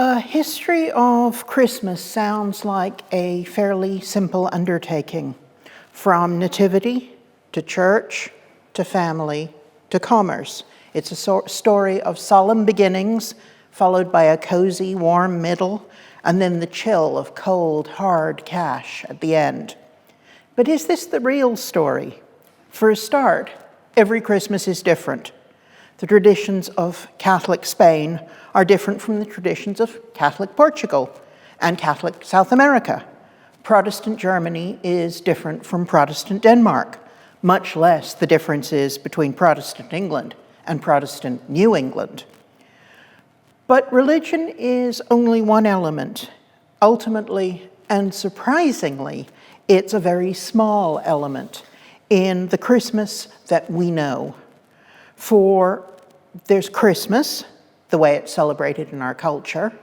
A history of Christmas sounds like a fairly simple undertaking, from nativity to church to family to commerce. It's a story of solemn beginnings, followed by a cozy, warm middle, and then the chill of cold, hard cash at the end. But is this the real story? For a start, every Christmas is different. The traditions of Catholic Spain are different from the traditions of Catholic Portugal and Catholic South America. Protestant Germany is different from Protestant Denmark, much less the differences between Protestant England and Protestant New England. But religion is only one element. Ultimately, and surprisingly, it's a very small element in the Christmas that we know. For there's Christmas, the way it's celebrated in our culture,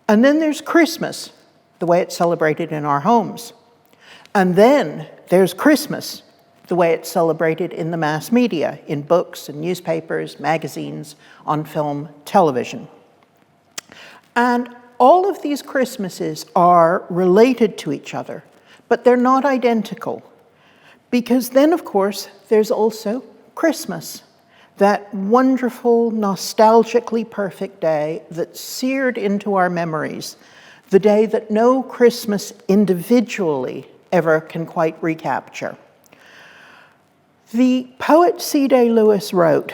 and then there's Christmas, the way it's celebrated in our homes. And then there's Christmas, the way it's celebrated in the mass media, in books and newspapers, magazines, on film, television. And all of these Christmases are related to each other, but they're not identical. Because then, of course, there's also Christmas, that wonderful, nostalgically perfect day that's seared into our memories, the day that no Christmas individually ever can quite recapture. The poet C.D. Lewis wrote,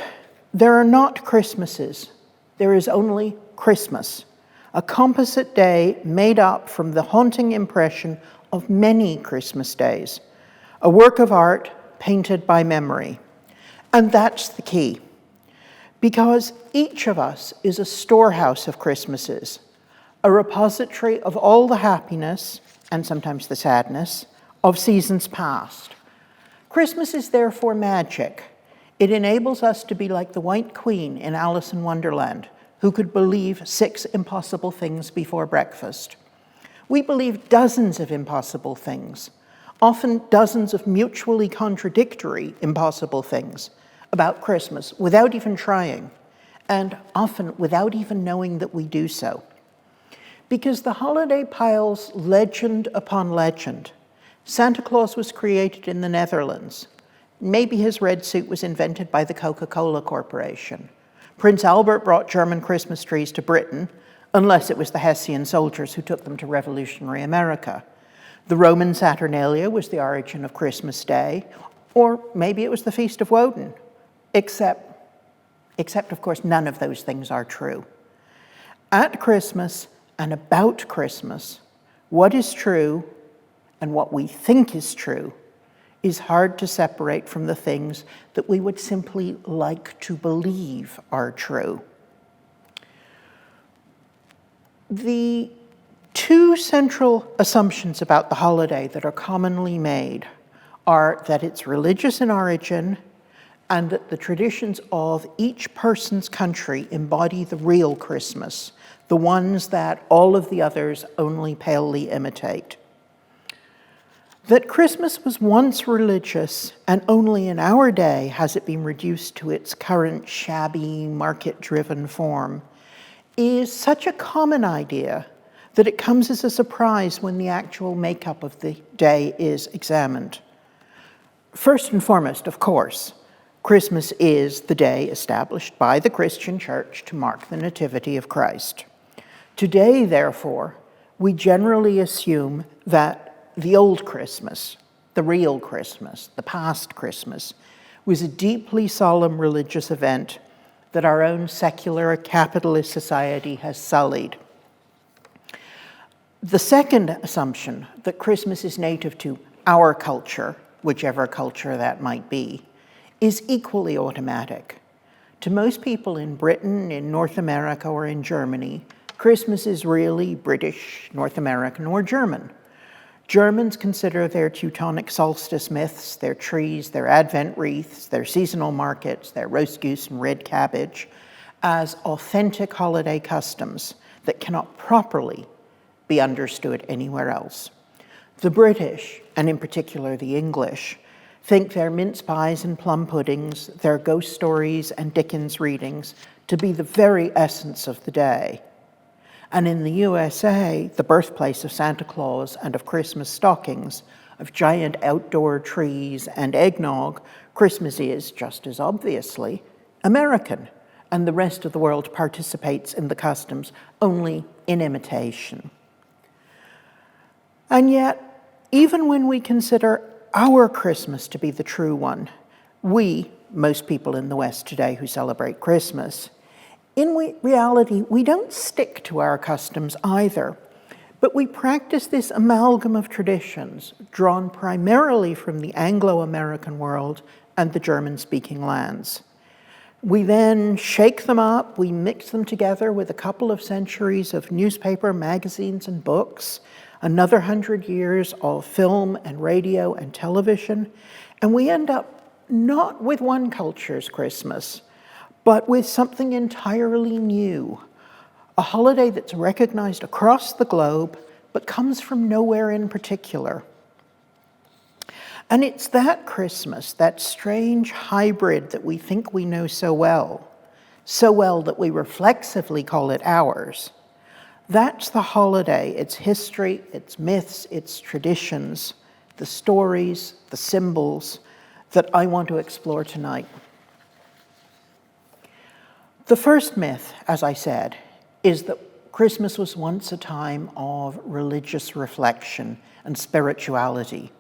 "There are not Christmases, there is only Christmas, a composite day made up from the haunting impression of many Christmas days, a work of art painted by memory." And that's the key, because each of us is a storehouse of Christmases, a repository of all the happiness, and sometimes the sadness, of seasons past. Christmas is therefore magic. It enables us to be like the White Queen in Alice in Wonderland, who could believe 6 impossible things before breakfast. We believe dozens of impossible things, often dozens of mutually contradictory impossible things about Christmas without even trying, and often without even knowing that we do so. Because the holiday piles legend upon legend. Santa Claus was created in the Netherlands. Maybe his red suit was invented by the Coca-Cola Corporation. Prince Albert brought German Christmas trees to Britain, unless it was the Hessian soldiers who took them to revolutionary America. The Roman Saturnalia was the origin of Christmas Day, or maybe it was the Feast of Woden. Except, of course, none of those things are true. At Christmas and about Christmas, what is true and what we think is true is hard to separate from the things that we would simply like to believe are true. The 2 central assumptions about the holiday that are commonly made are that it's religious in origin and that the traditions of each person's country embody the real Christmas, the ones that all of the others only palely imitate. That Christmas was once religious, and only in our day has it been reduced to its current shabby, market-driven form, is such a common idea that it comes as a surprise when the actual makeup of the day is examined. First and foremost, of course, Christmas is the day established by the Christian Church to mark the Nativity of Christ. Today, therefore, we generally assume that the old Christmas, the real Christmas, the past Christmas, was a deeply solemn religious event that our own secular capitalist society has sullied. The second assumption, that Christmas is native to our culture, whichever culture that might be, is equally automatic. To most people in Britain, in North America, or in Germany, Christmas is really British, North American, or German. Germans consider their Teutonic solstice myths, their trees, their Advent wreaths, their seasonal markets, their roast goose and red cabbage, as authentic holiday customs that cannot properly be understood anywhere else. The British, and in particular the English, think their mince pies and plum puddings, their ghost stories and Dickens readings to be the very essence of the day. And in the USA, the birthplace of Santa Claus and of Christmas stockings, of giant outdoor trees and eggnog, Christmas is, just as obviously, American, and the rest of the world participates in the customs only in imitation. And yet, even when we consider our Christmas to be the true one, we, most people in the West today who celebrate Christmas, in reality, we don't stick to our customs either, but we practice this amalgam of traditions drawn primarily from the Anglo-American world and the German-speaking lands. We then shake them up, we mix them together with a couple of centuries of newspaper, magazines, and books, another 100 years of film and radio and television, and we end up not with one culture's Christmas, but with something entirely new, a holiday that's recognized across the globe, but comes from nowhere in particular. And it's that Christmas, that strange hybrid that we think we know so well that we reflexively call it ours. That's the holiday, its history, its myths, its traditions, the stories, the symbols that I want to explore tonight. The first myth, as I said, is that Christmas was once a time of religious reflection and spirituality.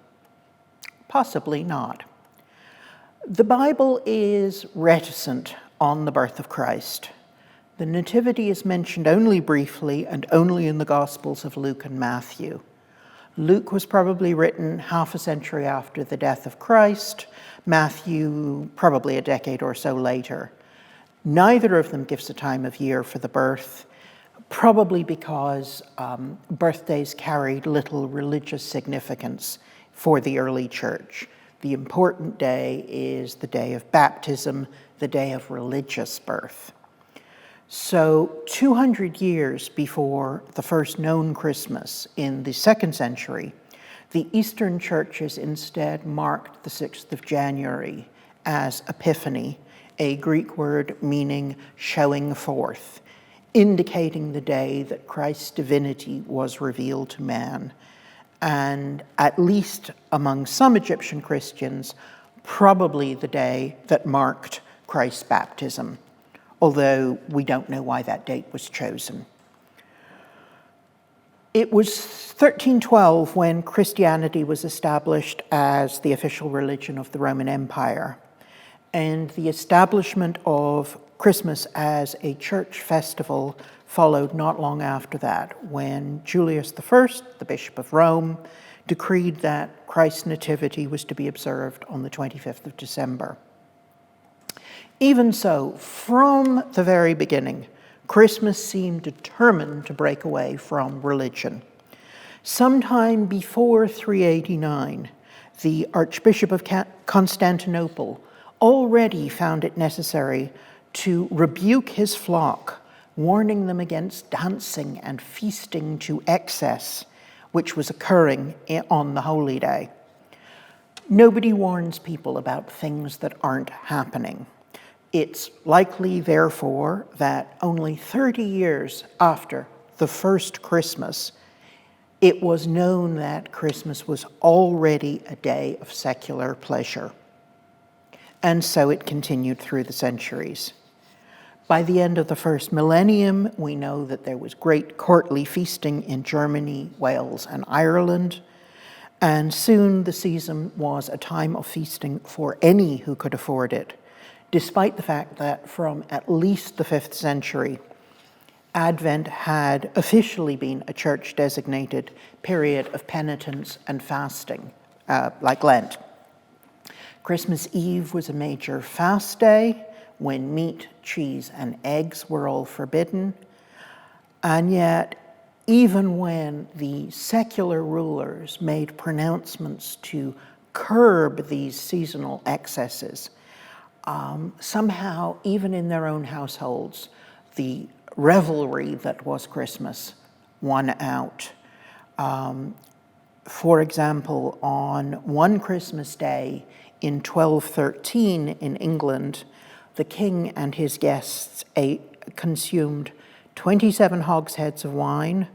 Possibly not. The Bible is reticent on the birth of Christ. The Nativity is mentioned only briefly and only in the Gospels of Luke and Matthew. Luke was probably written half a century after the death of Christ, Matthew probably a decade or so later. Neither of them gives a time of year for the birth, probably because birthdays carried little religious significance for the early church. The important day is the day of baptism, the day of religious birth. So 200 years before the first known Christmas in the 2nd century, the Eastern churches instead marked the 6th of January as Epiphany, a Greek word meaning showing forth, indicating the day that Christ's divinity was revealed to man. And at least among some Egyptian Christians, probably the day that marked Christ's baptism, although we don't know why that date was chosen. It was 1312 when Christianity was established as the official religion of the Roman Empire, and the establishment of Christmas as a church festival followed not long after that, when Julius I, the Bishop of Rome, decreed that Christ's nativity was to be observed on the 25th of December. Even so, from the very beginning, Christmas seemed determined to break away from religion. Sometime before 389, the Archbishop of Constantinople already found it necessary to rebuke his flock, warning them against dancing and feasting to excess, which was occurring on the holy day. Nobody warns people about things that aren't happening. It's likely, therefore, that only 30 years after the first Christmas, it was known that Christmas was already a day of secular pleasure. And so it continued through the centuries. By the end of the first millennium, we know that there was great courtly feasting in Germany, Wales, and Ireland, and soon the season was a time of feasting for any who could afford it, despite the fact that from at least the 5th century, Advent had officially been a church-designated period of penitence and fasting, like Lent. Christmas Eve was a major fast day when meat, cheese, and eggs were all forbidden. And yet, even when the secular rulers made pronouncements to curb these seasonal excesses, somehow, even in their own households, the revelry that was Christmas won out. For example, on one Christmas day in 1213 in England, the king and his guests consumed 27 hogsheads of wine,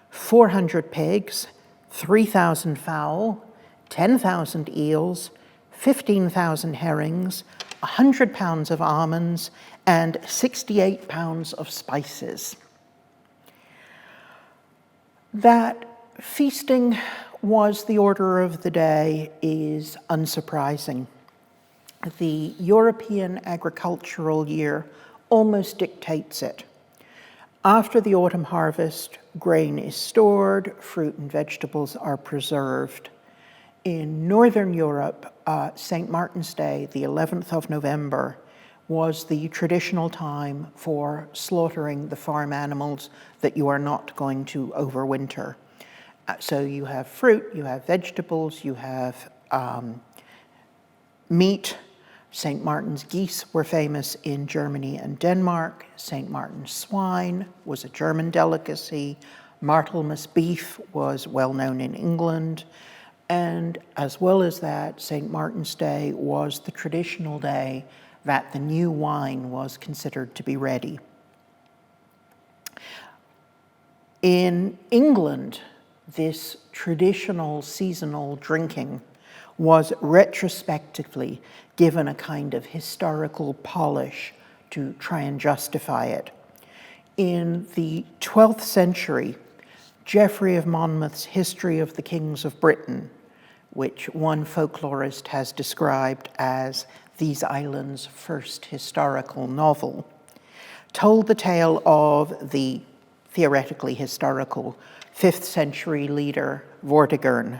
400 pigs, 3,000 fowl, 10,000 eels, 15,000 herrings, 100 pounds of almonds, and 68 pounds of spices. That feasting was the order of the day is unsurprising. The European agricultural year almost dictates it. After the autumn harvest, grain is stored, fruit and vegetables are preserved. In Northern Europe, St. Martin's Day, the 11th of November, was the traditional time for slaughtering the farm animals that you are not going to overwinter. So you have fruit, you have vegetables, you have meat. St. Martin's geese were famous in Germany and Denmark. St. Martin's swine was a German delicacy. Martelmas beef was well known in England. And as well as that, St. Martin's Day was the traditional day that the new wine was considered to be ready. In England, this traditional seasonal drinking was retrospectively given a kind of historical polish to try and justify it. In the 12th century, Geoffrey of Monmouth's History of the Kings of Britain, which one folklorist has described as these islands' first historical novel, told the tale of the theoretically historical 5th century leader Vortigern,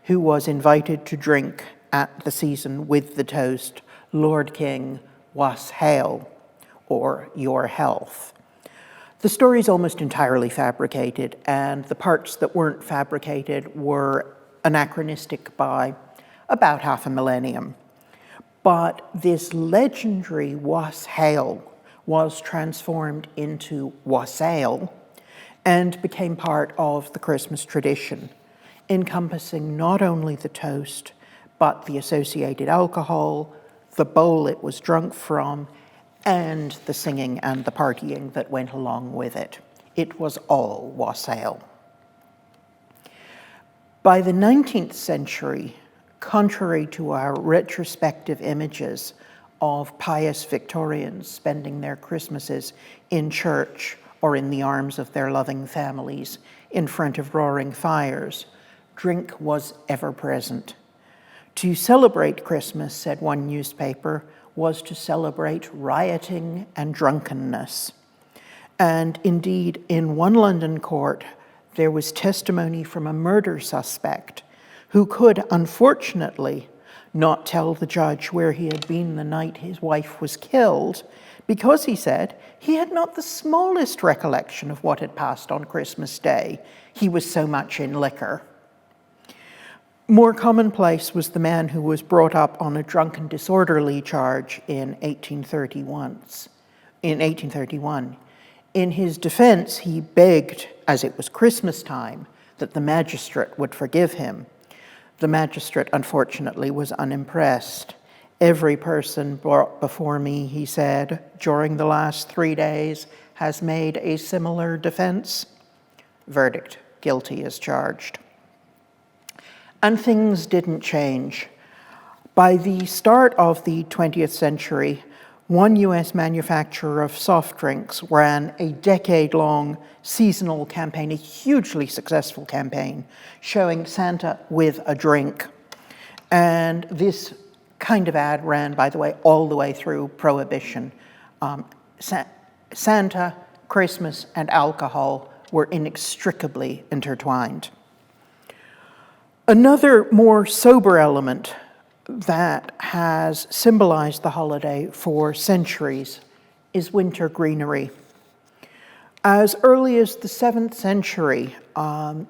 who was invited to drink at the season with the toast, "Lord King, was hail," or "your health." The story is almost entirely fabricated, and the parts that weren't fabricated were anachronistic by about half a millennium. But this legendary wassail was transformed into wassail and became part of the Christmas tradition, encompassing not only the toast, but the associated alcohol, the bowl it was drunk from, and the singing and the partying that went along with it. It was all wassail. By the 19th century, contrary to our retrospective images of pious Victorians spending their Christmases in church or in the arms of their loving families in front of roaring fires, drink was ever present. To celebrate Christmas, said one newspaper, was to celebrate rioting and drunkenness. And indeed, in one London court, there was testimony from a murder suspect who could, unfortunately, not tell the judge where he had been the night his wife was killed, because, he said, he had not the smallest recollection of what had passed on Christmas Day. He was so much in liquor. More commonplace was the man who was brought up on a drunken disorderly charge in 1831. In his defense, he begged, as it was Christmas time, that the magistrate would forgive him. The magistrate, unfortunately, was unimpressed. "Every person brought before me," he said, "during the last 3 days has made a similar defense." Verdict: guilty as charged. And things didn't change. By the start of the 20th century, one US manufacturer of soft drinks ran a decade-long seasonal campaign, a hugely successful campaign, showing Santa with a drink. And this kind of ad ran, by the way, all the way through Prohibition. Santa, Christmas, and alcohol were inextricably intertwined. Another more sober element that has symbolized the holiday for centuries is winter greenery. As early as the 7th century,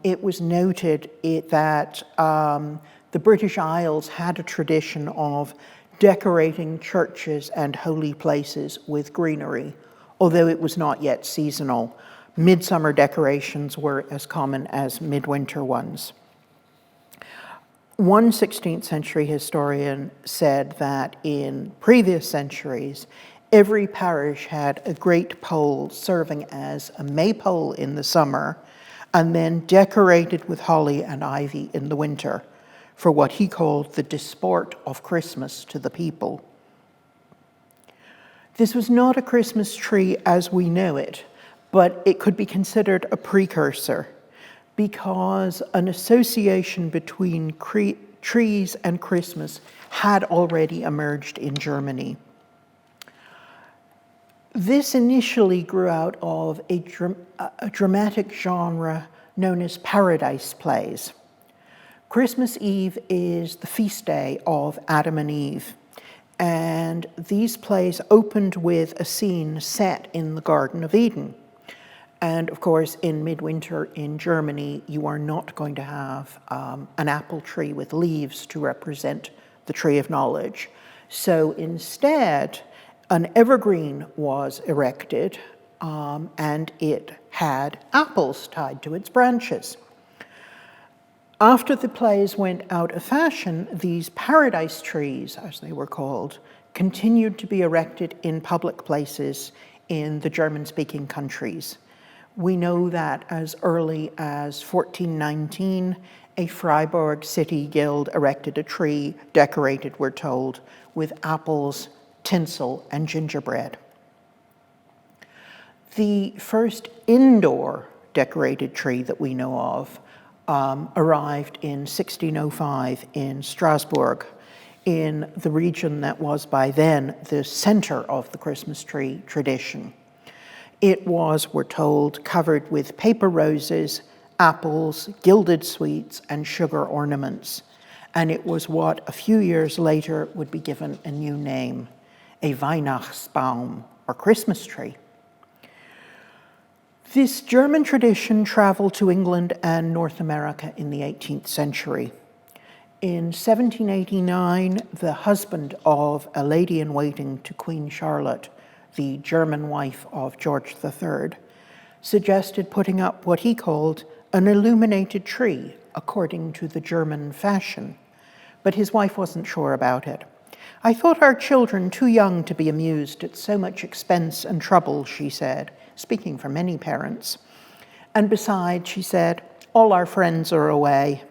it was noted that the British Isles had a tradition of decorating churches and holy places with greenery, although it was not yet seasonal. Midsummer decorations were as common as midwinter ones. One 16th century historian said that in previous centuries, Every parish had a great pole serving as a maypole in the summer and then decorated with holly and ivy in the winter for what he called the disport of Christmas to the people. This was not a Christmas tree as we know it, but it could be considered a precursor because an association between trees and Christmas had already emerged in Germany. This initially grew out of a dramatic genre known as paradise plays. Christmas Eve is the feast day of Adam and Eve, and these plays opened with a scene set in the Garden of Eden. And of course, in midwinter in Germany, you are not going to have an apple tree with leaves to represent the tree of knowledge. So instead, an evergreen was erected, and it had apples tied to its branches. After the plays went out of fashion, these paradise trees, as they were called, continued to be erected in public places in the German-speaking countries. We know that as early as 1419, a Freiburg city guild erected a tree decorated, we're told, with apples, tinsel, and gingerbread. The first indoor decorated tree that we know of arrived in 1605 in Strasbourg, in the region that was by then the center of the Christmas tree tradition. It was, we're told, covered with paper roses, apples, gilded sweets, and sugar ornaments. And it was what a few years later would be given a new name, a Weihnachtsbaum, or Christmas tree. This German tradition traveled to England and North America in the 18th century. In 1789, the husband of a lady-in-waiting to Queen Charlotte, the German wife of George III, suggested putting up what he called an illuminated tree, according to the German fashion. But his wife wasn't sure about it. "I thought our children too young to be amused at so much expense and trouble," she said, speaking for many parents. "And besides," she said, "all our friends are away."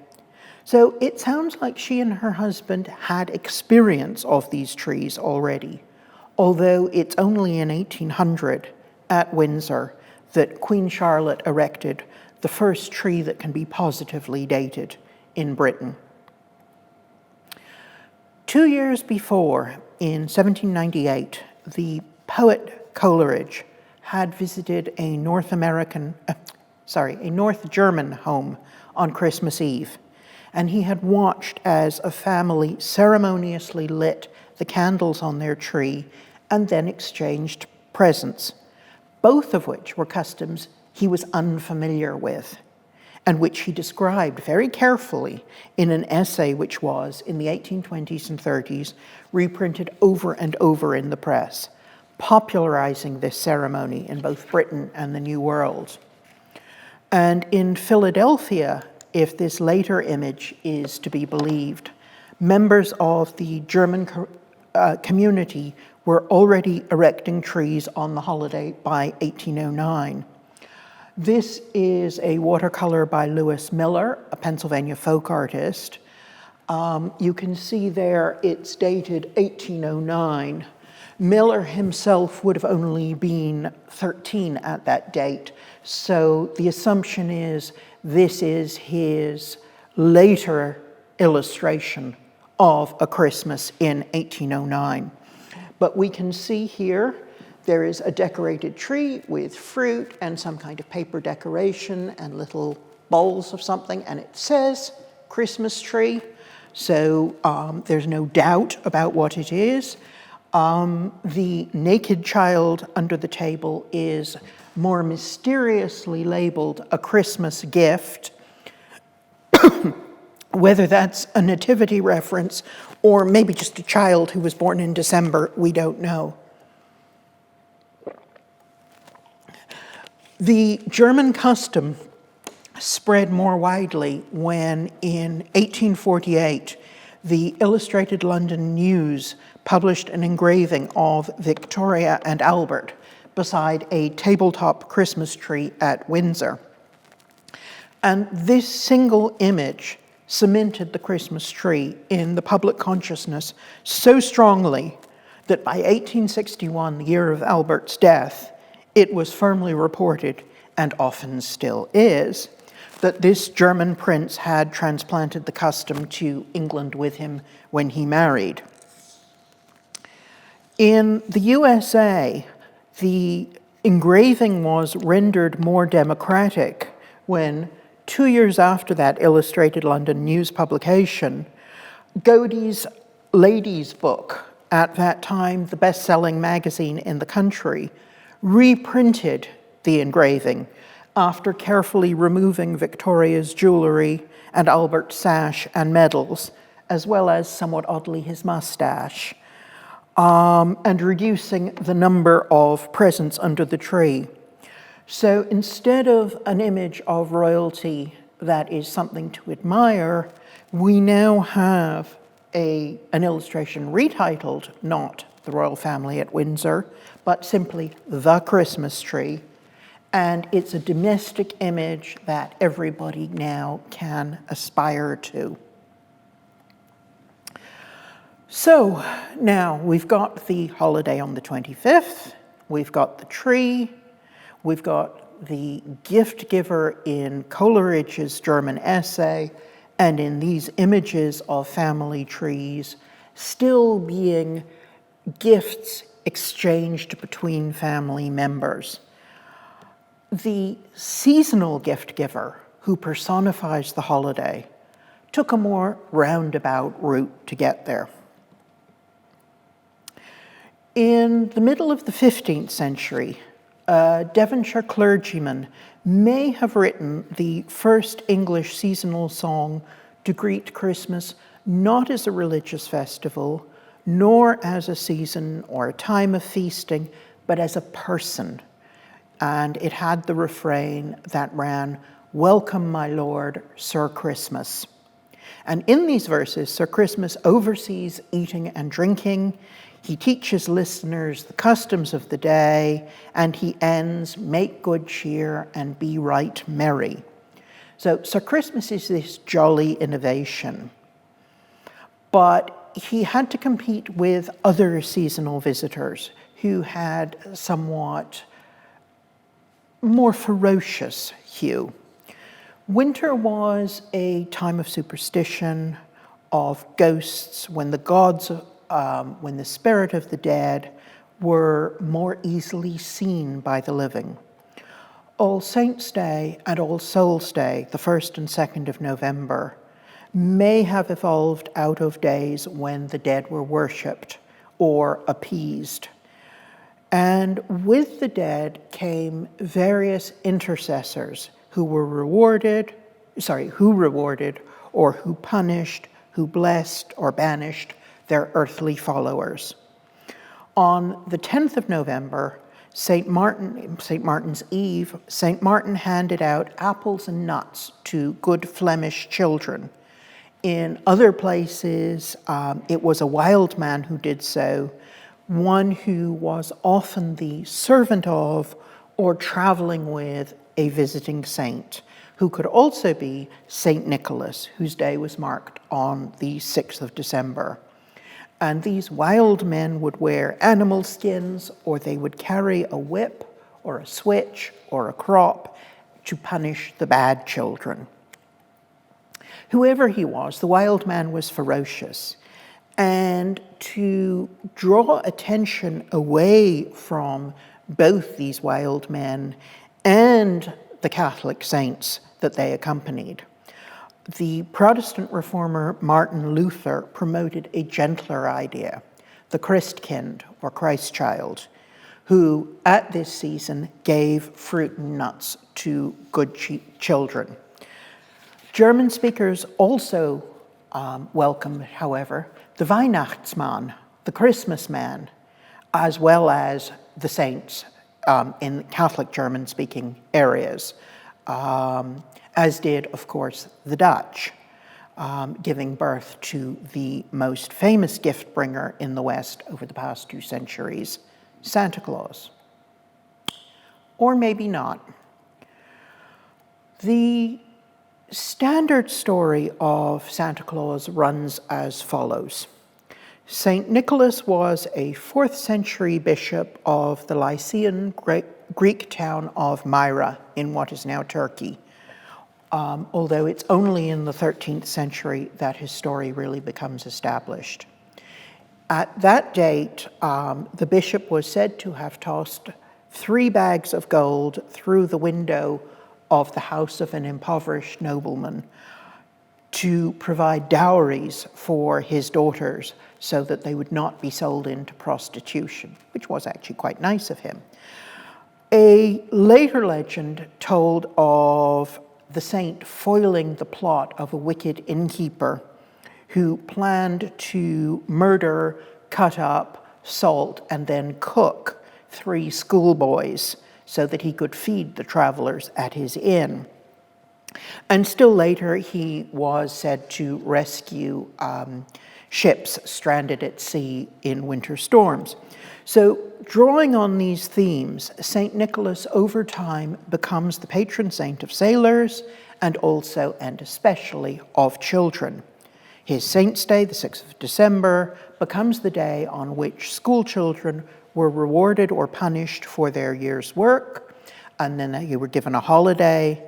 So it sounds like she and her husband had experience of these trees already, although it's only in 1800 at Windsor that Queen Charlotte erected the first tree that can be positively dated in Britain. 2 years before, in 1798, the poet Coleridge had visited a North German home on Christmas Eve, and he had watched as a family ceremoniously lit the candles on their tree and then exchanged presents, both of which were customs he was unfamiliar with, and which he described very carefully in an essay which was, in the 1820s and 30s, reprinted over and over in the press, popularizing this ceremony in both Britain and the New World. And in Philadelphia, if this later image is to be believed, members of the German community were already erecting trees on the holiday by 1809. This is a watercolor by Lewis Miller, a Pennsylvania folk artist. You can see there it's dated 1809. Miller himself would have only been 13 at that date, so the assumption is this is his later illustration of a Christmas in 1809. But we can see here there is a decorated tree with fruit and some kind of paper decoration and little bowls of something, and it says Christmas tree, so there's no doubt about what it is. The naked child under the table is more mysteriously labeled a Christmas gift. Whether that's a nativity reference or maybe just a child who was born in December, we don't know. The German custom spread more widely when, in 1848, the Illustrated London News published an engraving of Victoria and Albert beside a tabletop Christmas tree at Windsor. And this single image cemented the Christmas tree in the public consciousness so strongly that by 1861, the year of Albert's death, it was firmly reported, and often still is, that this German prince had transplanted the custom to England with him when he married. In the USA, the engraving was rendered more democratic when, 2 years after that Illustrated London News publication, Godey's Ladies' Book, at that time the best-selling magazine in the country, reprinted the engraving after carefully removing Victoria's jewelry and Albert's sash and medals, as well as, somewhat oddly, his mustache, and reducing the number of presents under the tree. So instead of an image of royalty that is something to admire, we now have an illustration retitled not The Royal Family at Windsor, but simply The Christmas Tree. And it's a domestic image that everybody now can aspire to. So now we've got the holiday on the 25th, we've got the tree, we've got the gift giver in Coleridge's German essay, and in these images of family trees still being gifts exchanged between family members. The seasonal gift giver, who personifies the holiday, took a more roundabout route to get there. In the middle of the 15th century, a Devonshire clergyman may have written the first English seasonal song to greet Christmas not as a religious festival, nor as a season or a time of feasting, but as a person. And it had the refrain that ran, "Welcome, my Lord, Sir Christmas." And in these verses, Sir Christmas oversees eating and drinking. He teaches listeners the customs of the day, and he ends, "Make good cheer and be right merry." So Sir Christmas is this jolly innovation. But he had to compete with other seasonal visitors who had somewhat more ferocious hue. Winter was a time of superstition, of ghosts, when the gods, when the spirit of the dead were more easily seen by the living. All Saints' Day and All Souls' Day, the 1st and 2nd of November, may have evolved out of days when the dead were worshipped or appeased. And with the dead came various intercessors who rewarded or who punished, who blessed or banished their earthly followers. On the 10th of November, St. Martin's Eve, St. Martin handed out apples and nuts to good Flemish children. In other places, it was a wild man who did so, one who was often the servant of or traveling with a visiting saint, who could also be St. Nicholas, whose day was marked on the 6th of December. And these wild men would wear animal skins, or they would carry a whip or a switch or a crop to punish the bad children. Whoever he was, the wild man was ferocious. And to draw attention away from both these wild men and the Catholic saints that they accompanied, the Protestant reformer Martin Luther promoted a gentler idea, the Christkind, or Christ child, who at this season gave fruit and nuts to good children. German speakers also welcomed, however, the Weihnachtsmann, the Christmas man, as well as the saints in Catholic German-speaking areas, as did, of course, the Dutch. giving birth to the most famous gift bringer in the West over the past 2 centuries, Santa Claus. Or maybe not. The standard story of Santa Claus runs as follows. St. Nicholas was a 4th century bishop of the Lycian Greek town of Myra in what is now Turkey, although it's only in the 13th century that his story really becomes established. At that date, the bishop was said to have tossed 3 bags of gold through the window of the house of an impoverished nobleman to provide dowries for his daughters so that they would not be sold into prostitution, which was actually quite nice of him. A later legend told of the saint foiling the plot of a wicked innkeeper who planned to murder, cut up, salt, and then cook 3 schoolboys so that he could feed the travelers at his inn. And still later, he was said to rescue ships stranded at sea in winter storms. So, drawing on these themes, St. Nicholas over time becomes the patron saint of sailors and also and especially of children. His Saint's Day, the 6th of December, becomes the day on which school children were rewarded or punished for their year's work, and then they were given a holiday,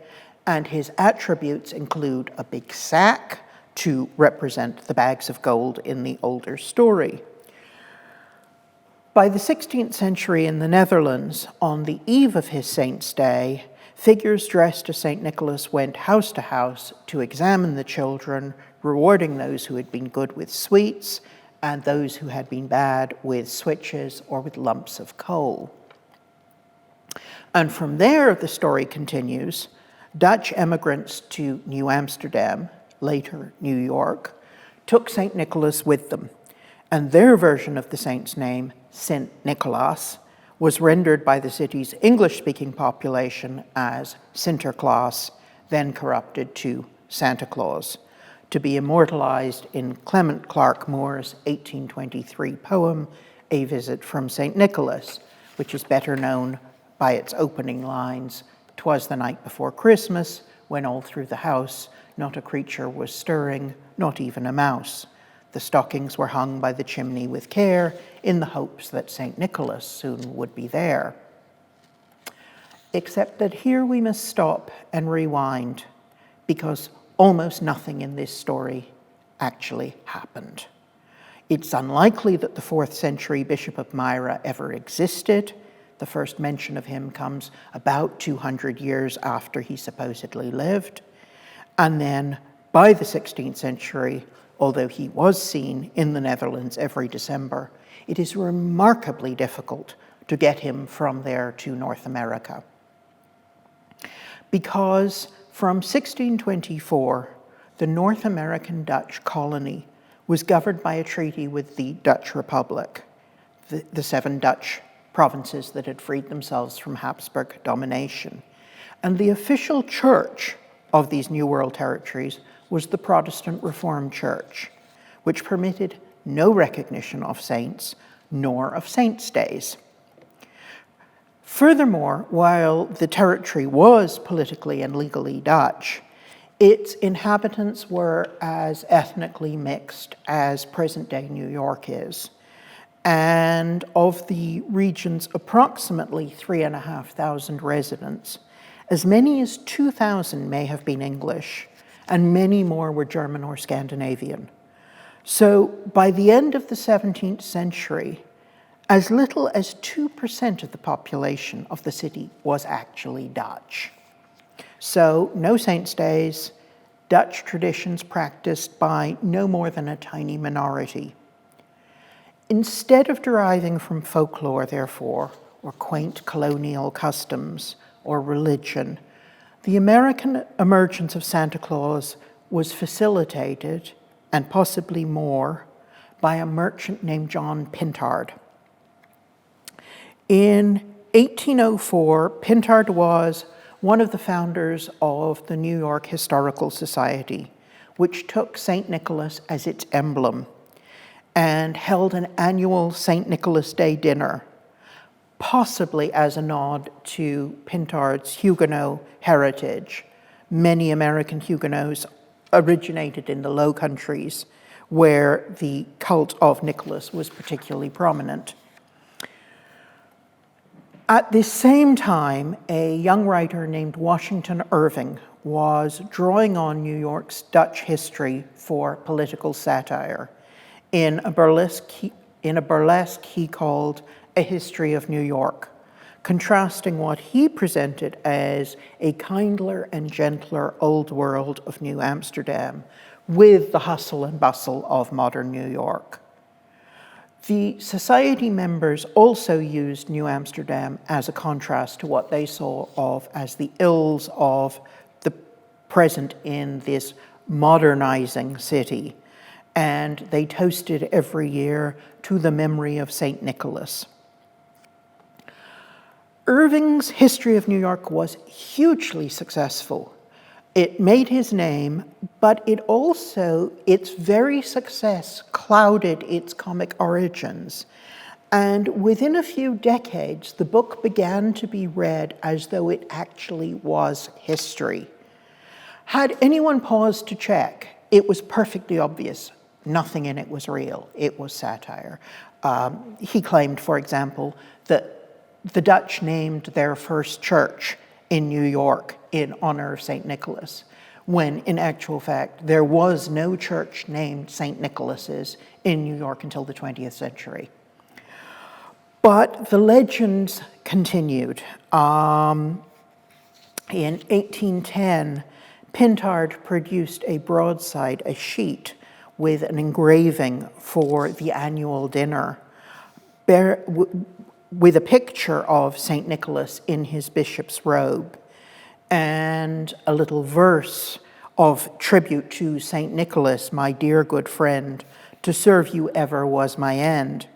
and his attributes include a big sack to represent the bags of gold in the older story. By the 16th century in the Netherlands, on the eve of his Saint's Day, figures dressed as St. Nicholas went house to house to examine the children, rewarding those who had been good with sweets and those who had been bad with switches or with lumps of coal. And from there, the story continues. Dutch emigrants to New Amsterdam, later New York, took St. Nicholas with them, and their version of the saint's name, Sint Nicolaas, was rendered by the city's English-speaking population as Sinterklaas, then corrupted to Santa Claus, to be immortalized in Clement Clarke Moore's 1823 poem, A Visit from St. Nicholas, which is better known by its opening lines, "'Twas the night before Christmas, when all through the house not a creature was stirring, not even a mouse. The stockings were hung by the chimney with care, in the hopes that St. Nicholas soon would be there." Except that here we must stop and rewind, because almost nothing in this story actually happened. It's unlikely that the 4th century Bishop of Myra ever existed. The first mention of him comes about 200 years after he supposedly lived. And then by the 16th century, although he was seen in the Netherlands every December, it is remarkably difficult to get him from there to North America. Because from 1624, the North American Dutch colony was governed by a treaty with the Dutch Republic, the 7 Dutch provinces that had freed themselves from Habsburg domination. And the official church of these New World territories was the Protestant Reformed Church, which permitted no recognition of saints nor of saints' days. Furthermore, while the territory was politically and legally Dutch, its inhabitants were as ethnically mixed as present-day New York is. And of the region's approximately 3,500 residents, as many as 2,000 may have been English, and many more were German or Scandinavian. So by the end of the 17th century, as little as 2% of the population of the city was actually Dutch. So no saints' days, Dutch traditions practiced by no more than a tiny minority. Instead of deriving from folklore, therefore, or quaint colonial customs or religion, the American emergence of Santa Claus was facilitated, and possibly more, by a merchant named John Pintard. In 1804, Pintard was one of the founders of the New York Historical Society, which took St. Nicholas as its emblem and held an annual St. Nicholas Day dinner, possibly as a nod to Pintard's Huguenot heritage. Many American Huguenots originated in the Low Countries, where the cult of Nicholas was particularly prominent. At this same time, a young writer named Washington Irving was drawing on New York's Dutch history for political satire in a burlesque he called A History of New York, contrasting what he presented as a kindler and gentler old world of New Amsterdam with the hustle and bustle of modern New York. The society members also used New Amsterdam as a contrast to what they saw of as the ills of the present in this modernizing city, and they toasted every year to the memory of St. Nicholas. Irving's History of New York was hugely successful. It made his name, but its very success clouded its comic origins. And within a few decades, the book began to be read as though it actually was history. Had anyone paused to check, it was perfectly obvious. Nothing in it was real. It was satire. He claimed, for example, that the Dutch named their first church in New York in honor of St. Nicholas, when in actual fact there was no church named St. Nicholas's in New York until the 20th century. But the legends continued. In 1810, Pintard produced a broadside, a sheet, with an engraving for the annual dinner, with a picture of St. Nicholas in his bishop's robe, and a little verse of tribute to St. Nicholas, my dear good friend, to serve you ever was my end.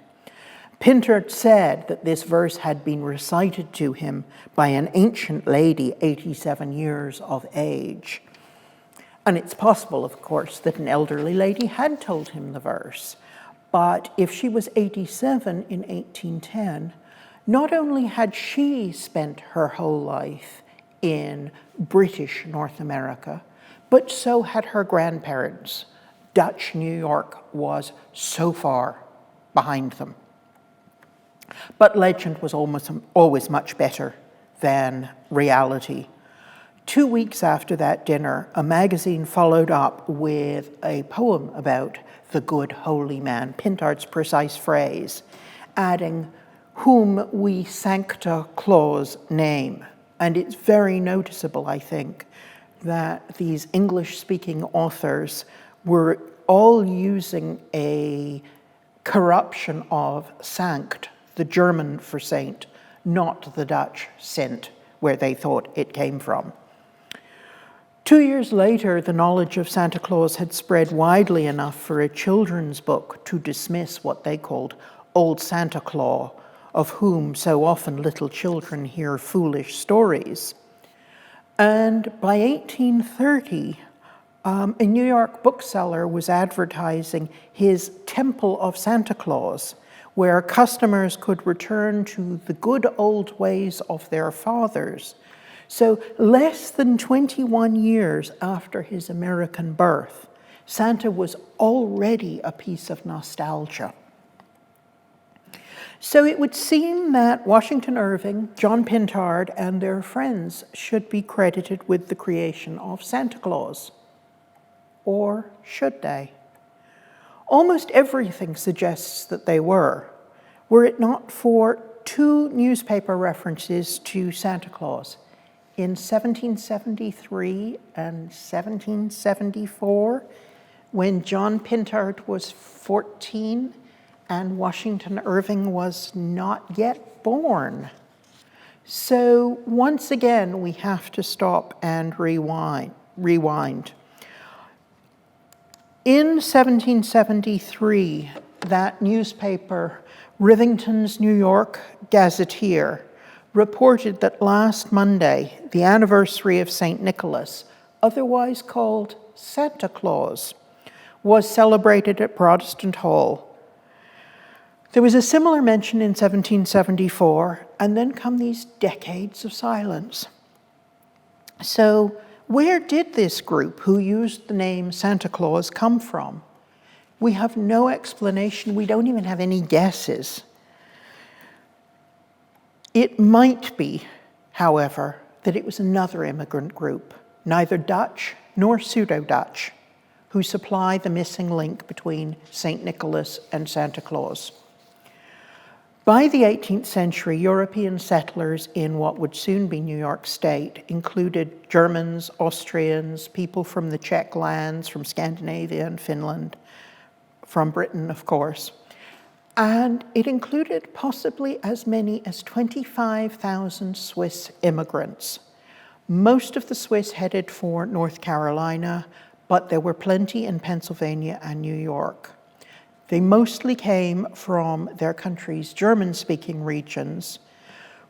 Pintard said that this verse had been recited to him by an ancient lady, 87 years of age. And it's possible, of course, that an elderly lady had told him the verse. But if she was 87 in 1810, not only had she spent her whole life in British North America, but so had her grandparents. Dutch New York was so far behind them. But legend was always much better than reality. 2 weeks after that dinner, a magazine followed up with a poem about the good holy man, Pintard's precise phrase, adding, whom we Sancta Claus name. And it's very noticeable, I think, that these English-speaking authors were all using a corruption of Sanct, the German for saint, not the Dutch Sint, where they thought it came from. 2 years later, the knowledge of Santa Claus had spread widely enough for a children's book to dismiss what they called Old Santa Claus, of whom so often little children hear foolish stories. And by 1830, a New York bookseller was advertising his Temple of Santa Claus, where customers could return to the good old ways of their fathers. So less than 21 years after his American birth, Santa was already a piece of nostalgia. So it would seem that Washington Irving, John Pintard, and their friends should be credited with the creation of Santa Claus. Or should they? Almost everything suggests that they were it not for two newspaper references to Santa Claus. In 1773 and 1774, when John Pintard was 14 and Washington Irving was not yet born. So once again, we have to stop and rewind. In 1773, that newspaper, Rivington's New York Gazetteer, reported that last Monday, the anniversary of St. Nicholas, otherwise called Santa Claus, was celebrated at Protestant Hall. There was a similar mention in 1774, and then come these decades of silence. So where did this group who used the name Santa Claus come from? We have no explanation. We don't even have any guesses. It might be, however, that it was another immigrant group, neither Dutch nor pseudo-Dutch, who supply the missing link between St. Nicholas and Santa Claus. By the 18th century, European settlers in what would soon be New York State included Germans, Austrians, people from the Czech lands, from Scandinavia and Finland, from Britain, of course. And it included possibly as many as 25,000 Swiss immigrants. Most of the Swiss headed for North Carolina, but there were plenty in Pennsylvania and New York. They mostly came from their country's German-speaking regions,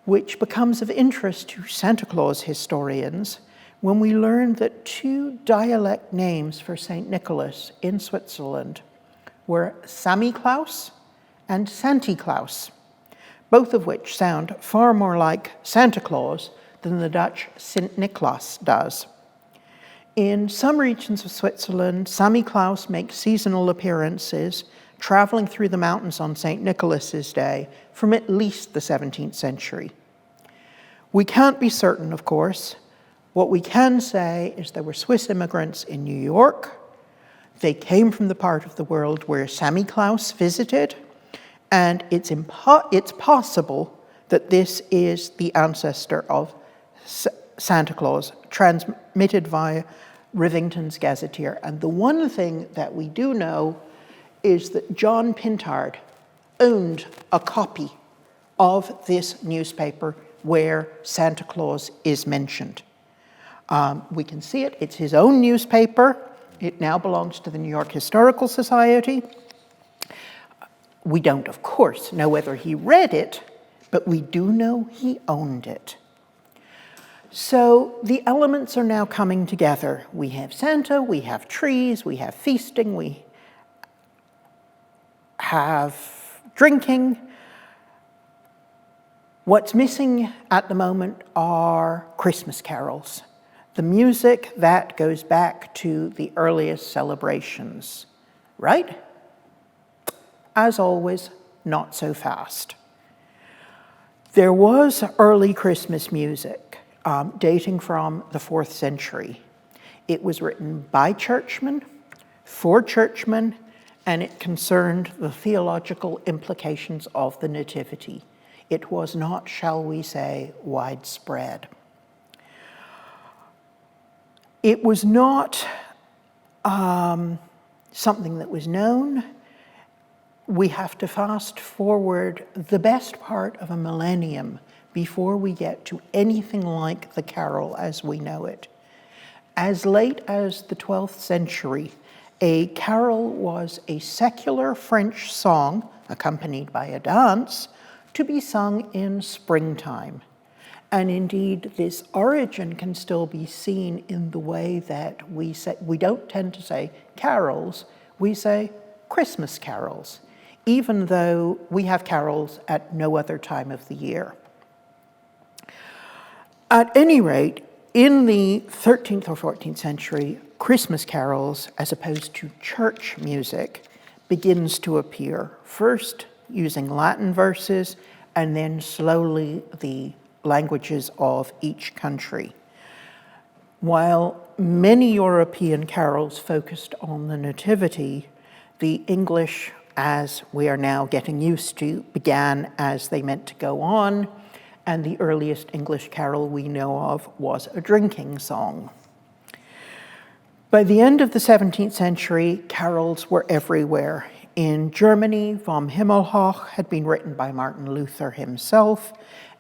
which becomes of interest to Santa Claus historians when we learn that two dialect names for St. Nicholas in Switzerland were Samichlaus and Santichlaus, both of which sound far more like Santa Claus than the Dutch Sint Niklaas does. In some regions of Switzerland, Samichlaus makes seasonal appearances, traveling through the mountains on St. Nicholas's Day from at least the 17th century. We can't be certain, of course. What we can say is there were Swiss immigrants in New York. They came from the part of the world where Samichlaus visited, and it's possible that this is the ancestor of Santa Claus, transmitted via Rivington's Gazetteer. And the one thing that we do know is that John Pintard owned a copy of this newspaper where Santa Claus is mentioned. We can see it. It's his own newspaper. It now belongs to the New York Historical Society. We don't, of course, know whether he read it, but we do know he owned it. So the elements are now coming together. We have Santa, we have trees, we have feasting, we have drinking. What's missing at the moment are Christmas carols, the music that goes back to the earliest celebrations, right? As always, not so fast. There was early Christmas music dating from the 4th century. It was written by churchmen, for churchmen, and it concerned the theological implications of the Nativity. It was not, shall we say, widespread. It was not something that was known. We have to fast forward the best part of a millennium before we get to anything like the carol as we know it. As late as the 12th century, a carol was a secular French song, accompanied by a dance, to be sung in springtime. And indeed, this origin can still be seen in the way that we don't tend to say carols, we say Christmas carols, even though we have carols at no other time of the year. At any rate, in the 13th or 14th century, Christmas carols, as opposed to church music, begins to appear, first using Latin verses, and then slowly the languages of each country. While many European carols focused on the Nativity, the English, as we are now getting used to, began as they meant to go on, and the earliest English carol we know of was a drinking song. By the end of the 17th century, carols were everywhere. In Germany, Vom Himmelhoch had been written by Martin Luther himself,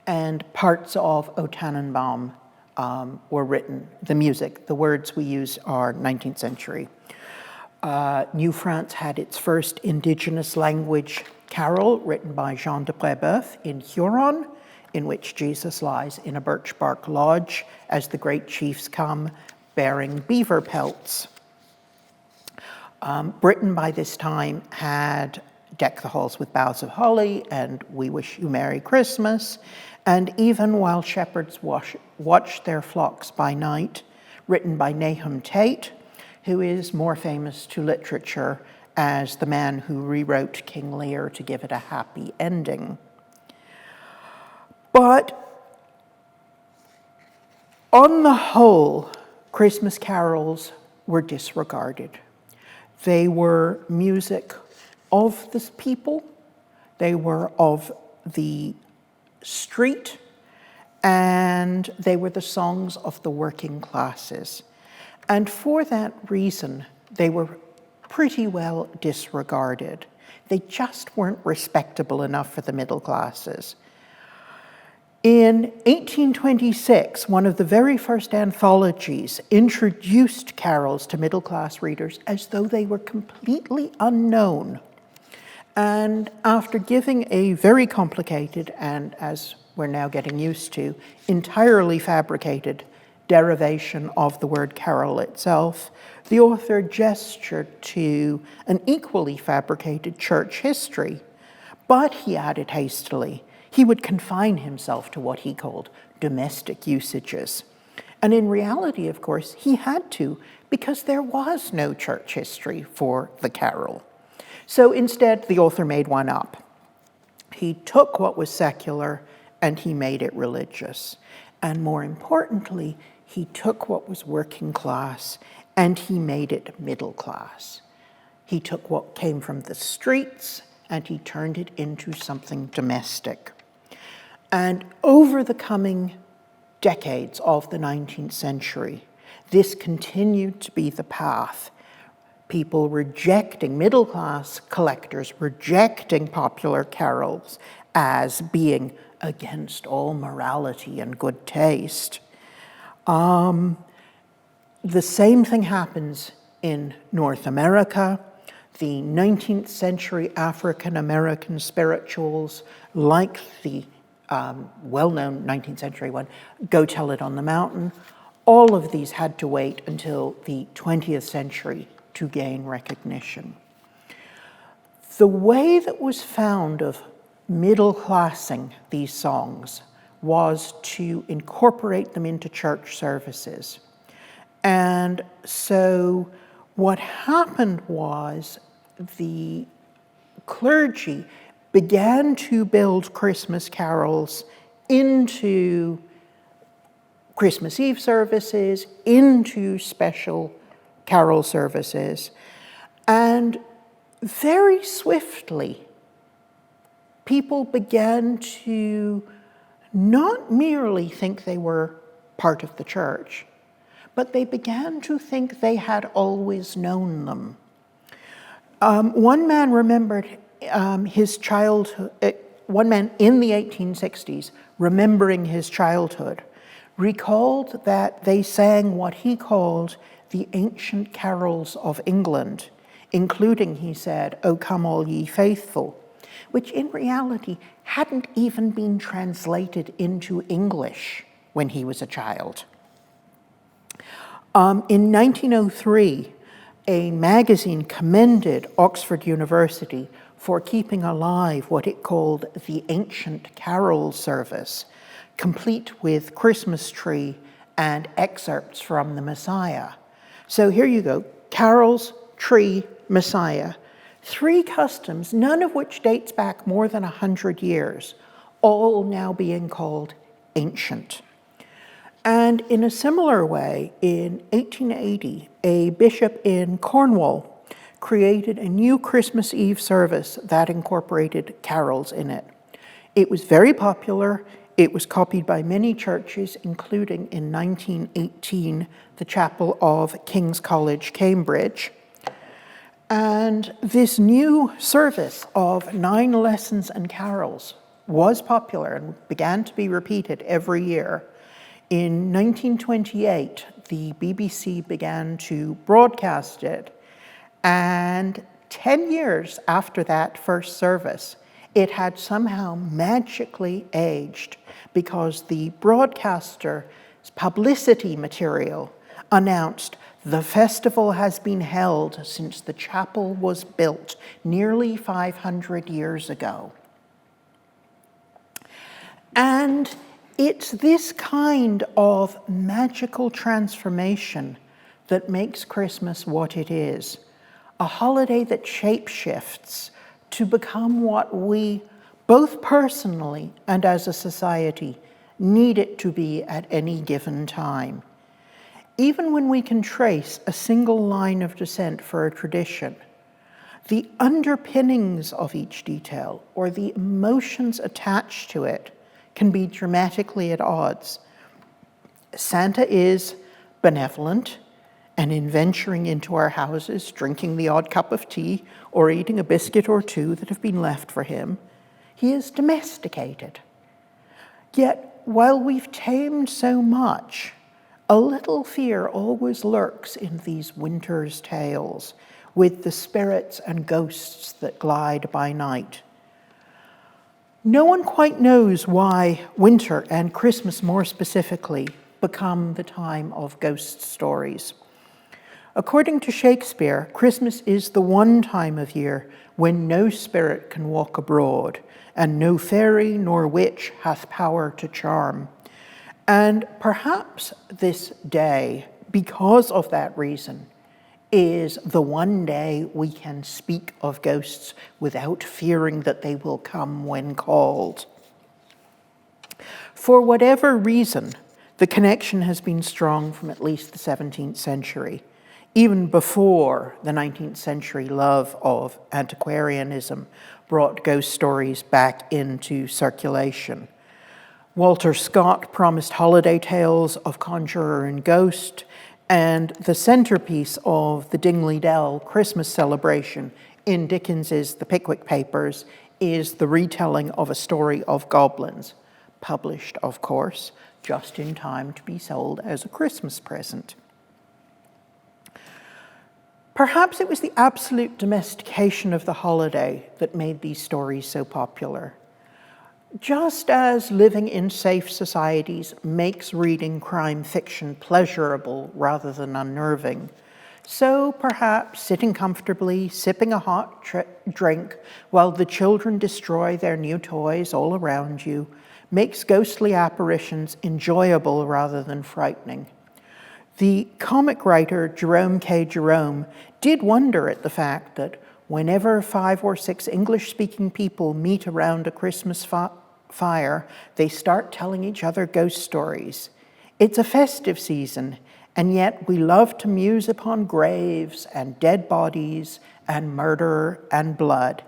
and parts of O Tannenbaum were written. The music, the words we use are 19th century. New France had its first indigenous language carol written by Jean de Brébeuf in Huron, in which Jesus lies in a birch bark lodge as the great chiefs come bearing beaver pelts. Britain by this time had Deck the Halls with Boughs of Holly and We Wish You Merry Christmas, and even While Shepherds Watch Their Flocks by Night, written by Nahum Tate, who is more famous to literature as the man who rewrote King Lear to give it a happy ending. But on the whole, Christmas carols were disregarded. They were music of the people, they were of the street, and they were the songs of the working classes. And for that reason, they were pretty well disregarded. They just weren't respectable enough for the middle classes. In 1826, one of the very first anthologies introduced carols to middle-class readers as though they were completely unknown. And after giving a very complicated and, as we're now getting used to, entirely fabricated derivation of the word carol itself, the author gestured to an equally fabricated church history. But, he added hastily, he would confine himself to what he called domestic usages. And in reality, of course, he had to, because there was no church history for the carol. So instead, the author made one up. He took what was secular and he made it religious. And more importantly, he took what was working class and he made it middle class. He took what came from the streets and he turned it into something domestic. And over the coming decades of the 19th century, this continued to be the path. People rejecting, middle-class collectors rejecting popular carols as being against all morality and good taste. The same thing happens in North America. The 19th century African-American spirituals, like the well-known 19th century one, Go Tell It on the Mountain, all of these had to wait until the 20th century to gain recognition. The way that was found of middle-classing these songs was to incorporate them into church services. And so what happened was the clergy began to build Christmas carols into Christmas Eve services, into special carol services, and very swiftly, people began to not merely think they were part of the church, but they began to think they had always known them. One man remembered his childhood, one man in the 1860s, remembering his childhood, recalled that they sang what he called the ancient carols of England, including, he said, O Come All Ye Faithful, which in reality hadn't even been translated into English when he was a child. In 1903, a magazine commended Oxford University for keeping alive what it called the Ancient Carol Service, complete with Christmas tree and excerpts from the Messiah. So here you go, carols, tree, Messiah. 3 customs, none of which dates back more than 100 years, all now being called ancient. And in a similar way, in 1880, a bishop in Cornwall created a new Christmas Eve service that incorporated carols in it. It was very popular. It was copied by many churches, including in 1918, the Chapel of King's College, Cambridge. And this new service of 9 lessons and carols was popular and began to be repeated every year. In 1928, the BBC began to broadcast it, and 10 years after that first service, it had somehow magically aged because the broadcaster's publicity material announced The festival has been held since the chapel was built nearly 500 years ago. And it's this kind of magical transformation that makes Christmas what it is, a holiday that shapeshifts to become what we, both personally and as a society, need it to be at any given time. Even when we can trace a single line of descent for a tradition, the underpinnings of each detail or the emotions attached to it can be dramatically at odds. Santa is benevolent, and in venturing into our houses, drinking the odd cup of tea or eating a biscuit or two that have been left for him, he is domesticated. Yet, while we've tamed so much, a little fear always lurks in these winter's tales, with the spirits and ghosts that glide by night. No one quite knows why winter, and Christmas more specifically, become the time of ghost stories. According to Shakespeare, Christmas is the one time of year when no spirit can walk abroad, and no fairy nor witch hath power to charm. And perhaps this day, because of that reason, is the one day we can speak of ghosts without fearing that they will come when called. For whatever reason, the connection has been strong from at least the 17th century, even before the 19th century love of antiquarianism brought ghost stories back into circulation. Walter Scott promised holiday tales of conjurer and ghost, and the centerpiece of the Dingley Dell Christmas celebration in Dickens's The Pickwick Papers is the retelling of a story of goblins, published, of course, just in time to be sold as a Christmas present. Perhaps it was the absolute domestication of the holiday that made these stories so popular. Just as living in safe societies makes reading crime fiction pleasurable rather than unnerving, so perhaps sitting comfortably, sipping a hot drink while the children destroy their new toys all around you makes ghostly apparitions enjoyable rather than frightening. The comic writer Jerome K. Jerome did wonder at the fact that whenever 5 or 6 English-speaking people meet around a Christmas fire, they start telling each other ghost stories. It's a festive season, and yet we love to muse upon graves and dead bodies and murder and blood.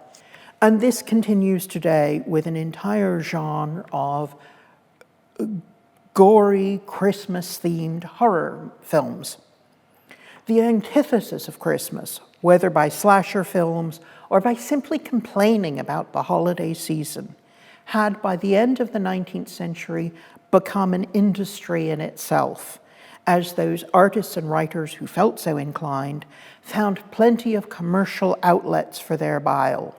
And this continues today with an entire genre of gory, Christmas-themed horror films. The antithesis of Christmas, whether by slasher films or by simply complaining about the holiday season, had by the end of the 19th century become an industry in itself, as those artists and writers who felt so inclined found plenty of commercial outlets for their bile.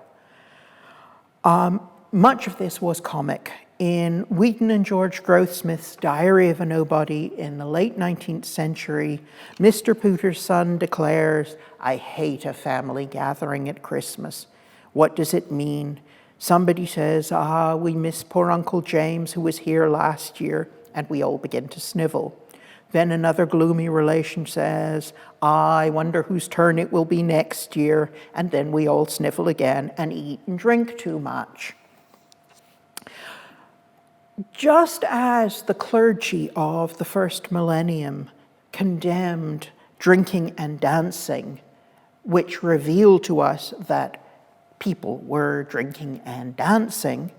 Much of this was comic. In Wheaton and George Grothsmith's Diary of a Nobody in the late 19th century, Mr. Pooter's son declares, "I hate a family gathering at Christmas. What does it mean?" Somebody says, we miss poor Uncle James who was here last year, and we all begin to snivel. Then another gloomy relation says, I wonder whose turn it will be next year, and then we all snivel again and eat and drink too much. Just as the clergy of the first millennium condemned drinking and dancing, which revealed to us that people were drinking and dancing,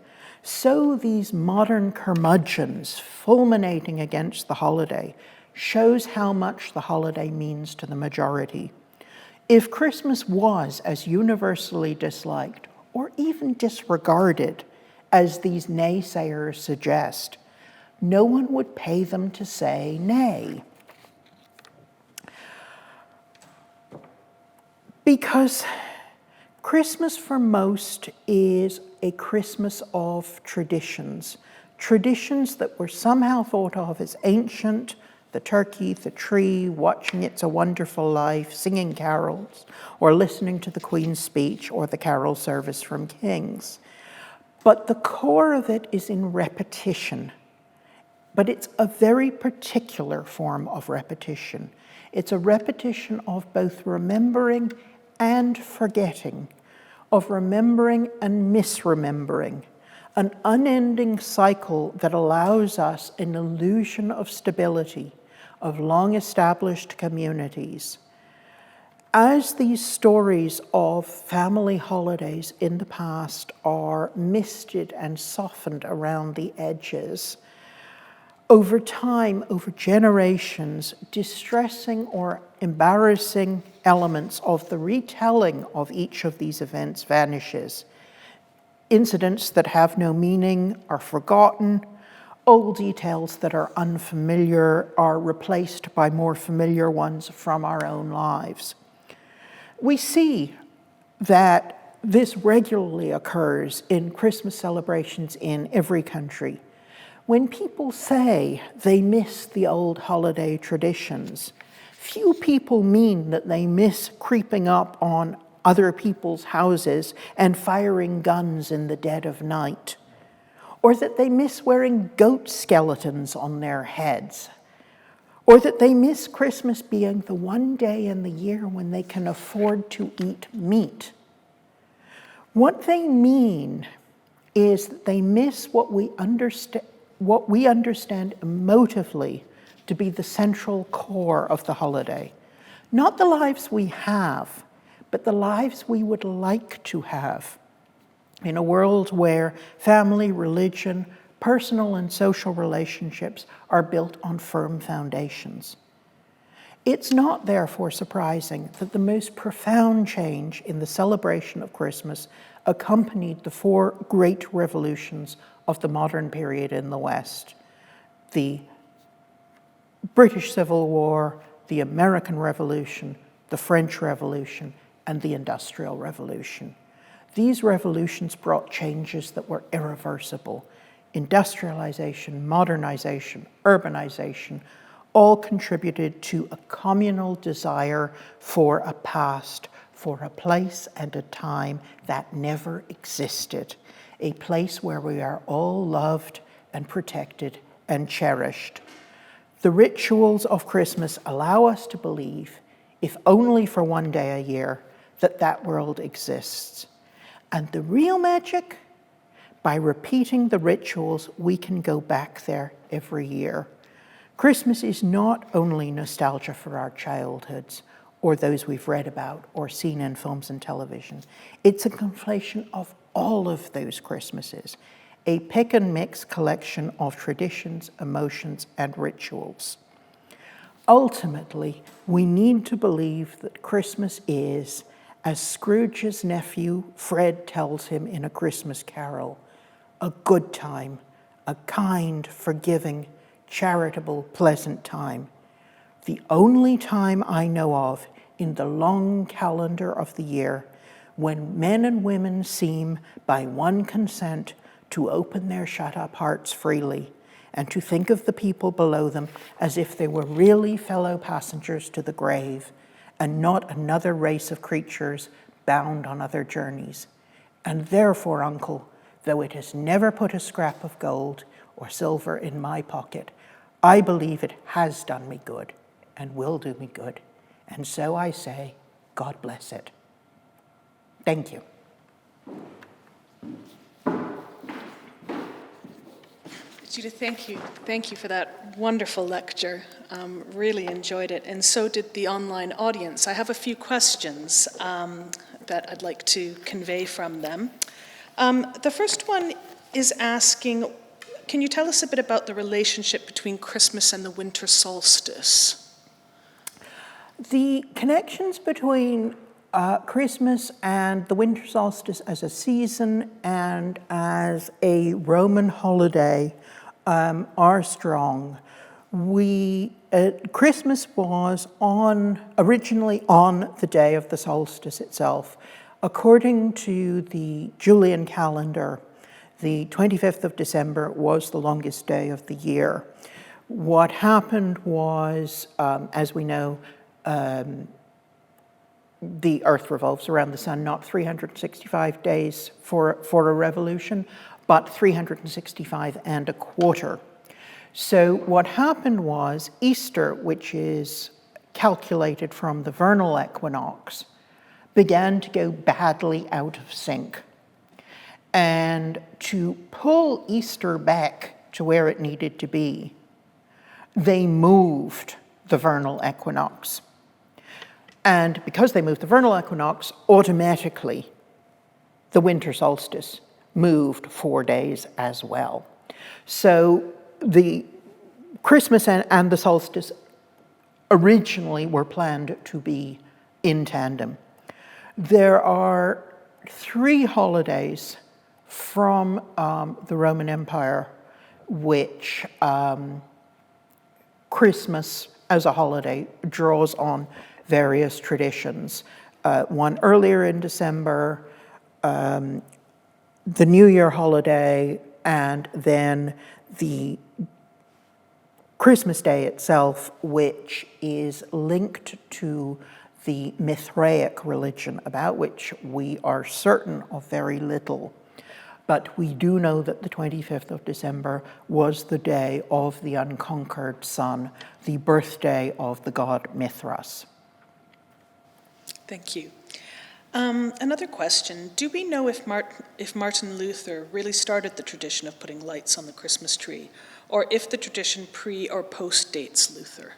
so these modern curmudgeons fulminating against the holiday shows how much the holiday means to the majority. If Christmas was as universally disliked or even disregarded as these naysayers suggest, no one would pay them to say nay. Because Christmas for most is a Christmas of traditions, traditions that were somehow thought of as ancient, the turkey, the tree, watching It's a Wonderful Life, singing carols, or listening to the Queen's speech or the carol service from King's. But the core of it is in repetition. But it's a very particular form of repetition. It's a repetition of both remembering and forgetting, of remembering and misremembering, an unending cycle that allows us an illusion of stability, of long-established communities. As these stories of family holidays in the past are misted and softened around the edges, over time, over generations, distressing or embarrassing elements of the retelling of each of these events vanishes. Incidents that have no meaning are forgotten. Old details that are unfamiliar are replaced by more familiar ones from our own lives. We see that this regularly occurs in Christmas celebrations in every country. When people say they miss the old holiday traditions, few people mean that they miss creeping up on other people's houses and firing guns in the dead of night, or that they miss wearing goat skeletons on their heads, or that they miss Christmas being the one day in the year when they can afford to eat meat. What they mean is that they miss what we understand emotively to be the central core of the holiday. Not the lives we have, but the lives we would like to have. In a world where family, religion, personal and social relationships are built on firm foundations. It's not therefore surprising that the most profound change in the celebration of Christmas accompanied the four great revolutions of the modern period in the West: the British Civil War, the American Revolution, the French Revolution, and the Industrial Revolution. These revolutions brought changes that were irreversible. Industrialization, modernization, urbanization, all contributed to a communal desire for a past, for a place and a time that never existed, a place where we are all loved and protected and cherished. The rituals of Christmas allow us to believe, if only for one day a year, that that world exists. And the real magic? By repeating the rituals, we can go back there every year. Christmas is not only nostalgia for our childhoods, or those we've read about or seen in films and television. It's a conflation of all of those Christmases, a pick and mix collection of traditions, emotions, and rituals. Ultimately, we need to believe that Christmas is, as Scrooge's nephew Fred tells him in A Christmas Carol, a good time, a kind, forgiving, charitable, pleasant time. The only time I know of in the long calendar of the year when men and women seem, by one consent, to open their shut-up hearts freely and to think of the people below them as if they were really fellow passengers to the grave and not another race of creatures bound on other journeys. And therefore, Uncle, though it has never put a scrap of gold or silver in my pocket, I believe it has done me good and will do me good. And so I say, God bless it. Thank you. Judith, thank you. Thank you for that wonderful lecture. Really enjoyed it, and so did the online audience. I have a few questions that I'd like to convey from them. The first one is asking, can you tell us a bit about the relationship between Christmas and the winter solstice? The connections between Christmas and the winter solstice as a season and as a Roman holiday are strong. Christmas was originally on the day of the solstice itself. According to the Julian calendar, the 25th of December was the longest day of the year. What happened was, as we know, the Earth revolves around the sun, not 365 days for a revolution, but 365 and a quarter. So what happened was Easter, which is calculated from the vernal equinox, began to go badly out of sync. And to pull Easter back to where it needed to be, they moved the vernal equinox. And because they moved the vernal equinox, automatically the winter solstice moved 4 days as well. So the Christmas and the solstice originally were planned to be in tandem. There are 3 holidays from the Roman Empire which Christmas as a holiday draws on various traditions. One earlier in December, the New Year holiday, and then the Christmas Day itself, which is linked to the Mithraic religion, about which we are certain of very little. But we do know that the 25th of December was the day of the unconquered sun, the birthday of the god Mithras. Thank you. Another question, do we know if Martin Luther really started the tradition of putting lights on the Christmas tree, or if the tradition pre- or post-dates Luther?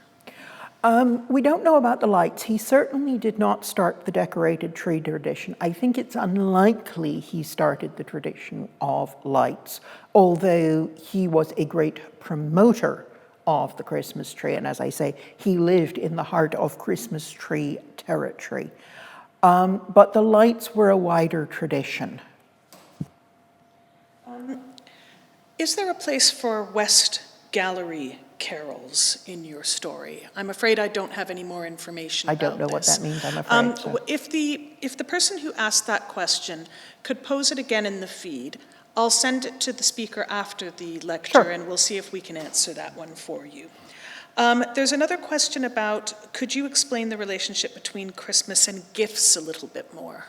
We don't know about the lights. He certainly did not start the decorated tree tradition. I think it's unlikely he started the tradition of lights, although he was a great promoter of the Christmas tree. And as I say, he lived in the heart of Christmas tree territory. But the lights were a wider tradition. Is there a place for West Gallery carols in your story? I'm afraid I don't have any more information about this. I don't know what that means, I'm afraid. So. If the person who asked that question could pose it again in the feed, I'll send it to the speaker after the lecture, Sure. and we'll see if we can answer that one for you. There's another question about, could you explain the relationship between Christmas and gifts a little bit more?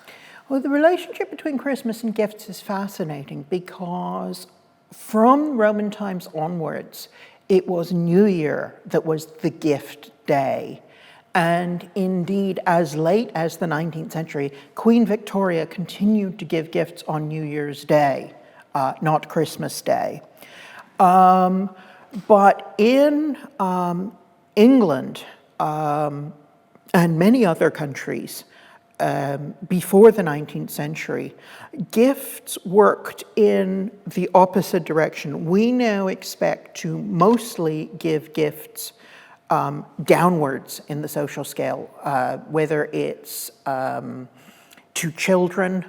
Well, the relationship between Christmas and gifts is fascinating because from Roman times onwards, it was New Year that was the gift day. And indeed, as late as the 19th century, Queen Victoria continued to give gifts on New Year's Day, not Christmas Day. But in England and many other countries before the 19th century, gifts worked in the opposite direction. We now expect to mostly give gifts downwards in the social scale, whether it's to children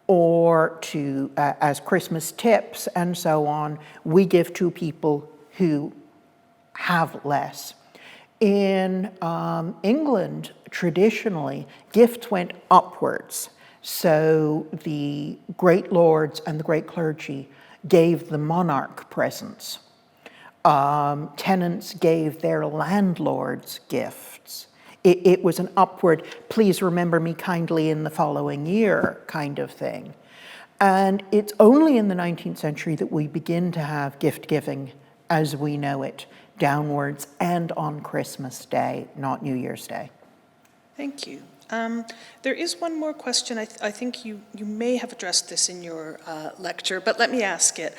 or to as Christmas tips and so on. We give to people who have less. In England, traditionally, gifts went upwards. So the great lords and the great clergy gave the monarch presents. Tenants gave their landlords gifts. It was an upward, please remember me kindly in the following year kind of thing. And it's only in the 19th century that we begin to have gift giving as we know it, downwards and on Christmas Day, not New Year's Day. Thank you. There is one more question. I think you may have addressed this in your lecture, but let me ask it.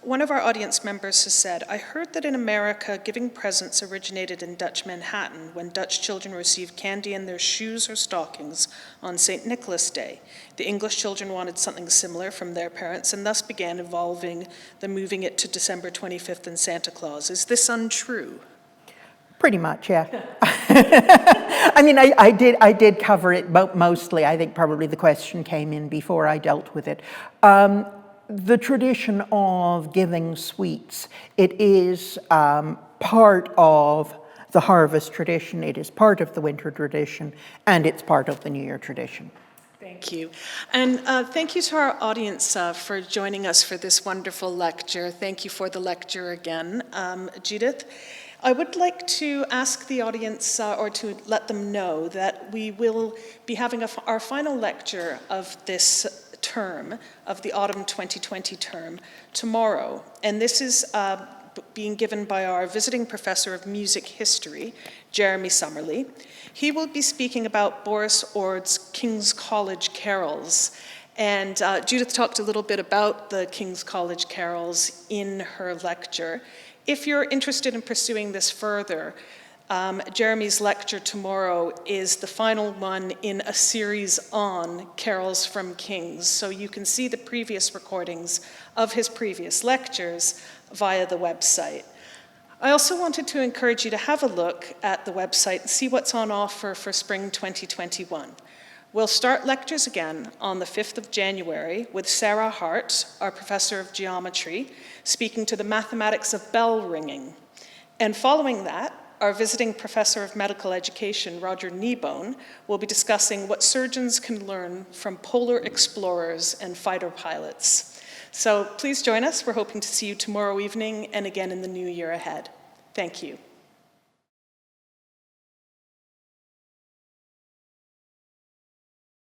One of our audience members has said, I heard that in America, giving presents originated in Dutch Manhattan when Dutch children received candy in their shoes or stockings on St. Nicholas Day. The English children wanted something similar from their parents and thus began evolving the moving it to December 25th and Santa Claus. Is this untrue? Pretty much, yeah. I mean, I did cover it mostly. I think probably the question came in before I dealt with it. The tradition of giving sweets, it is part of the harvest tradition, it is part of the winter tradition, and it's part of the New Year tradition. Thank Thank you. And thank you to our audience for joining us for this wonderful lecture. Thank you for the lecture again, Judith. I would like to ask the audience, or to let them know, that we will be having our final lecture of this term, of the autumn 2020 term, tomorrow. And this is being given by our visiting professor of music history, Jeremy Summerlee. He will be speaking about Boris Ord's King's College carols. And Judith talked a little bit about the King's College carols in her lecture. If you're interested in pursuing this further, Jeremy's lecture tomorrow is the final one in a series on carols from kings. So you can see the previous recordings of his previous lectures via the website. I also wanted to encourage you to have a look at the website and see what's on offer for spring 2021. We'll start lectures again on the 5th of January with Sarah Hart, our professor of geometry, speaking to the mathematics of bell ringing. And following that, our visiting professor of medical education, Roger Kneebone, will be discussing what surgeons can learn from polar explorers and fighter pilots. So please join us. We're hoping to see you tomorrow evening and again in the new year ahead. Thank you.